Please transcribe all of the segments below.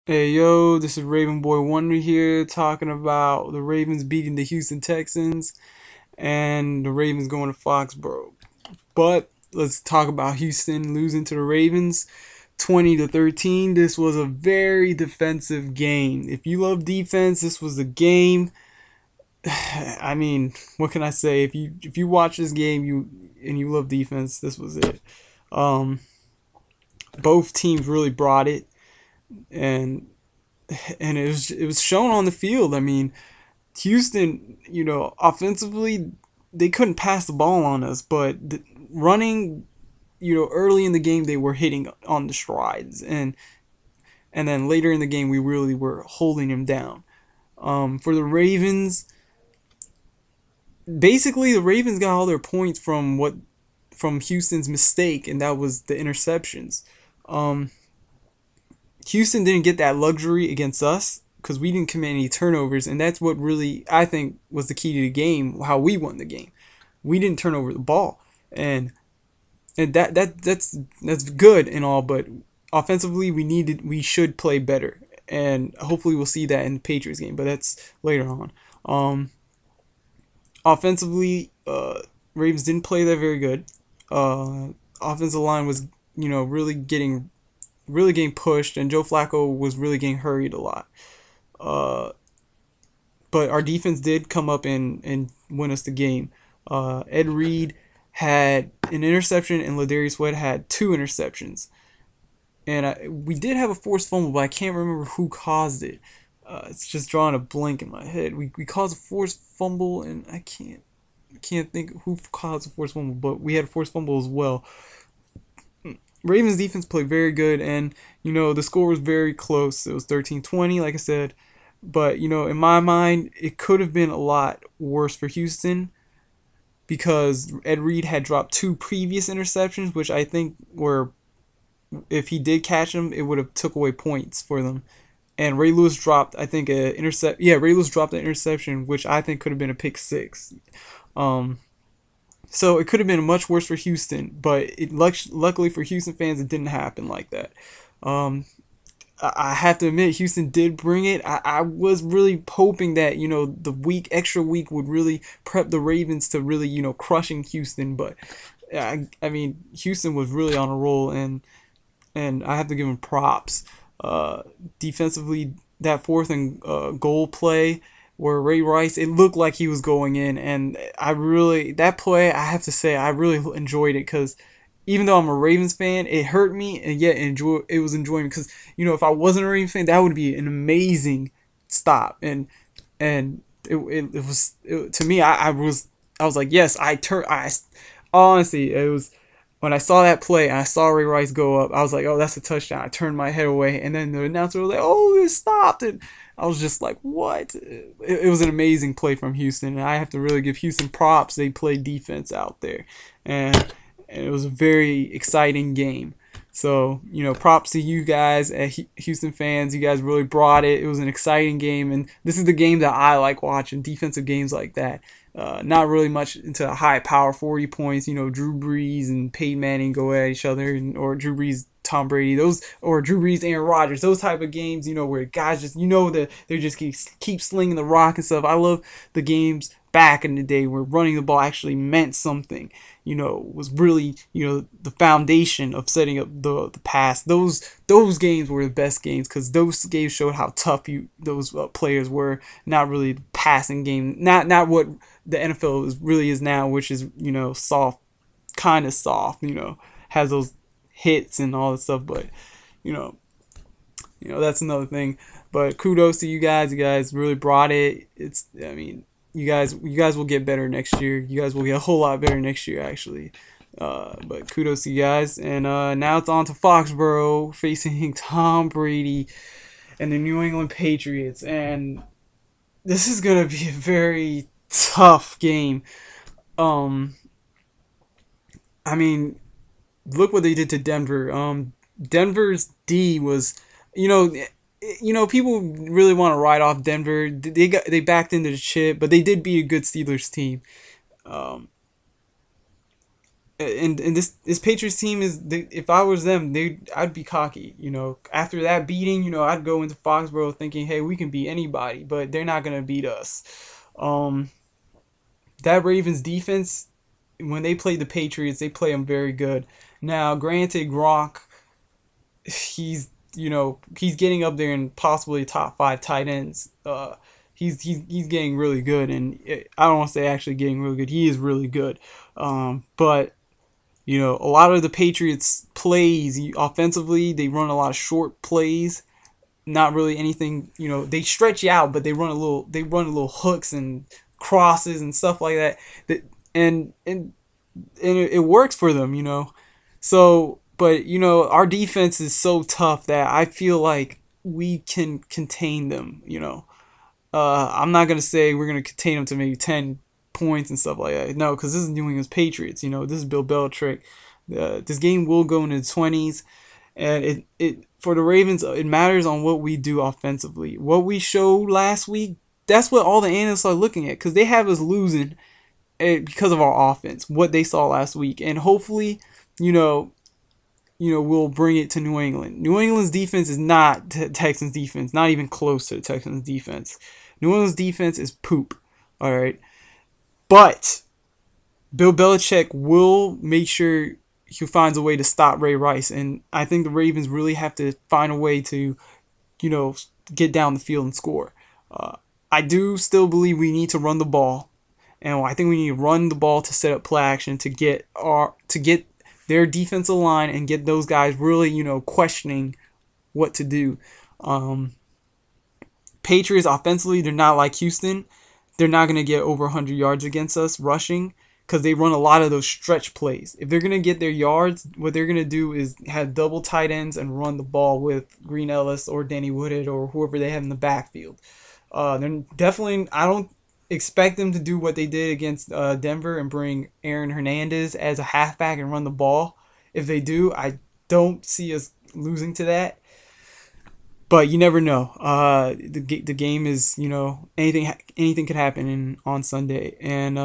Hey yo, this is Raven Boy Wonder here talking about the Ravens beating the Houston Texans and the Ravens going to Foxborough. But let's talk about Houston losing to the Ravens 20-13. This was a very defensive game. If you love defense, this was the game. I mean, what can I say? If you watch this game and you love defense, this was it. Um, both teams really brought it, and it was shown on the field. I mean, Houston, offensively, they couldn't pass the ball on us, but running, early in the game they were hitting on the strides, and then later in the game we really were holding them down. For the Ravens, basically the Ravens got all their points from Houston's mistake, and that was the interceptions. Um, Houston didn't get that luxury against us because we didn't commit any turnovers, and that's what really I think was the key to the game. How we won the game, we didn't turn over the ball, and that's good and all, but offensively we should play better, and hopefully we'll see that in the Patriots game. But that's later on. Offensively, Ravens didn't play that very good. Offensive line was really getting pushed, and Joe Flacco was really getting hurried a lot. Uh, but our defense did come up and win us the game. Ed Reed had an interception, and Ladarius Sweat had two interceptions. And we did have a forced fumble, but I can't remember who caused it. It's just drawing a blank in my head. We caused a forced fumble, and I can't think who caused a forced fumble, but we had a forced fumble as well. Ravens defense played very good, and the score was very close. It was 13-20, like I said. But in my mind, it could have been a lot worse for Houston because Ed Reed had dropped two previous interceptions, which I think were, if he did catch them, it would have took away points for them. And Ray Lewis dropped, I think, a intercept. Yeah, Ray Lewis dropped an interception, which I think could have been a pick six. Um, so it could have been much worse for Houston, but luckily for Houston fans, it didn't happen like that. Um, I have to admit, Houston did bring it. I was really hoping that the extra week would really prep the Ravens to really crushing Houston, but I mean Houston was really on a roll, and I have to give them props. Defensively, that fourth and goal play where Ray Rice, it looked like he was going in, and that play, I have to say, I really enjoyed it because even though I'm a Ravens fan, it hurt me, and yet it was enjoying because if I wasn't a Ravens fan, that would be an amazing stop, and to me, I was like, yes, I honestly, it was when I saw that play and I saw Ray Rice go up, I was like, oh, that's a touchdown. I turned my head away, and then the announcer was like, oh, it stopped. And I was just like, what? It was an amazing play from Houston, and I have to really give Houston props. They played defense out there, and it was a very exciting game. So, props to you guys, Houston fans. You guys really brought it. It was an exciting game, and this is the game that I like watching, defensive games like that. Not really much into high power 40 points. Drew Brees and Peyton Manning go at each other, or Drew Brees, Tom Brady, or Drew Brees, Aaron Rodgers, those type of games. Where guys just that they just keep slinging the rock and stuff. I love the games back in the day where running the ball actually meant something. Was really the foundation of setting up the pass. Those games were the best games because those games showed how tough those players were. Not really the passing game. Not what the NFL really is now, which is soft, kind of soft. Has those hits and all that stuff, but you know that's another thing. But kudos to you guys. You guys really brought it. I mean, you guys will get better next year. You guys will get a whole lot better next year, actually. But kudos to you guys. And now it's on to Foxborough facing Tom Brady and the New England Patriots. And this is gonna be a very tough game. Um, I mean, look what they did to Denver. Denver's D was, you know, people really want to write off Denver. They backed into the chip, but they did beat a good Steelers team. Um, and this Patriots team is, if I was them, I'd be cocky. After that beating, I'd go into Foxborough thinking, hey, we can beat anybody, but they're not gonna beat us. Um, that Ravens defense, when they play the Patriots, they play them very good. Now, granted, Gronk, he's getting up there in possibly top five tight ends. He's getting really good, and I don't want to say actually getting really good. He is really good. But a lot of the Patriots plays offensively, they run a lot of short plays. Not really anything. They stretch you out, but they run a little hooks and crosses and stuff like that. And it works for them. So, but our defense is so tough that I feel like we can contain them. I'm not gonna say we're gonna contain them to maybe 10 points and stuff like that. No, because this is New England's Patriots. This is Bill Belichick. This game will go into the 20s, and it for the Ravens, it matters on what we do offensively. What we showed last week, that's what all the analysts are looking at, because they have us losing because of our offense. What they saw last week, and hopefully, we'll bring it to New England. New England's defense is not Texans' defense, not even close to the Texans' defense. New England's defense is poop. All right, but Bill Belichick will make sure he finds a way to stop Ray Rice, and I think the Ravens really have to find a way to, get down the field and score. I do still believe we need to run the ball, and I think we need to run the ball to set up play action to get their defensive line and get those guys really, questioning what to do. Patriots offensively, they're not like Houston. They're not going to get over 100 yards against us rushing, because they run a lot of those stretch plays. If they're going to get their yards, what they're going to do is have double tight ends and run the ball with Green Ellis or Danny Woodhead or whoever they have in the backfield. They're definitely, I don't expect them to do what they did against Denver and bring Aaron Hernandez as a halfback and run the ball. If they do, I don't see us losing to that. But you never know. The game is, anything could happen on Sunday, and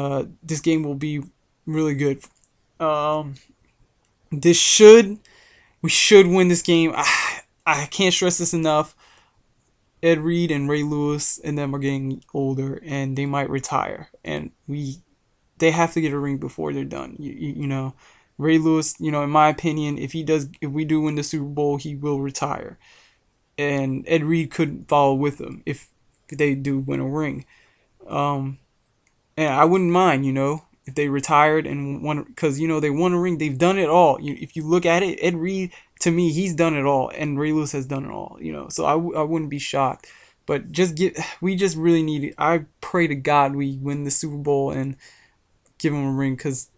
this game will be really good. We should win this game. I can't stress this enough. Ed Reed and Ray Lewis and them are getting older, and they might retire, and they have to get a ring before they're done. Ray Lewis, in my opinion, if we do win the Super Bowl, he will retire. And Ed Reed couldn't follow with them if they do win a ring. And I wouldn't mind, if they retired and won, because, they won a ring. They've done it all. If you look at it, Ed Reed, to me, he's done it all, and Ray Lewis has done it all, So I wouldn't be shocked. But we just really need it. I pray to God we win the Super Bowl and give them a ring, because,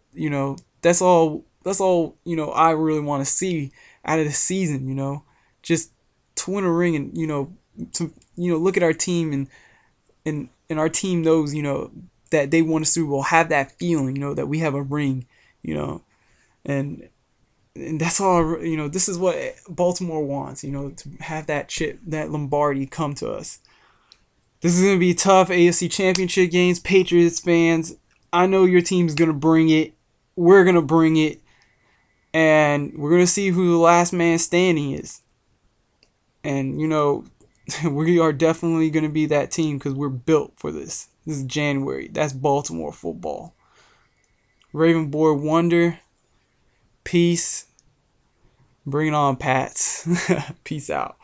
that's all, I really want to see out of the season, just to win a ring, and to look at our team, and our team knows that they won a Super Bowl, have that feeling that we have a ring, and that's all. This is what Baltimore wants, to have that chip, that Lombardi come to us. This is gonna be tough. AFC Championship games, Patriots fans, I know your team's gonna bring it. We're gonna bring it, and we're gonna see who the last man standing is. And, we are definitely going to be that team, because we're built for this. This is January. That's Baltimore football. Raven Boy Wonder. Peace. Bring it on, Pats. Peace out.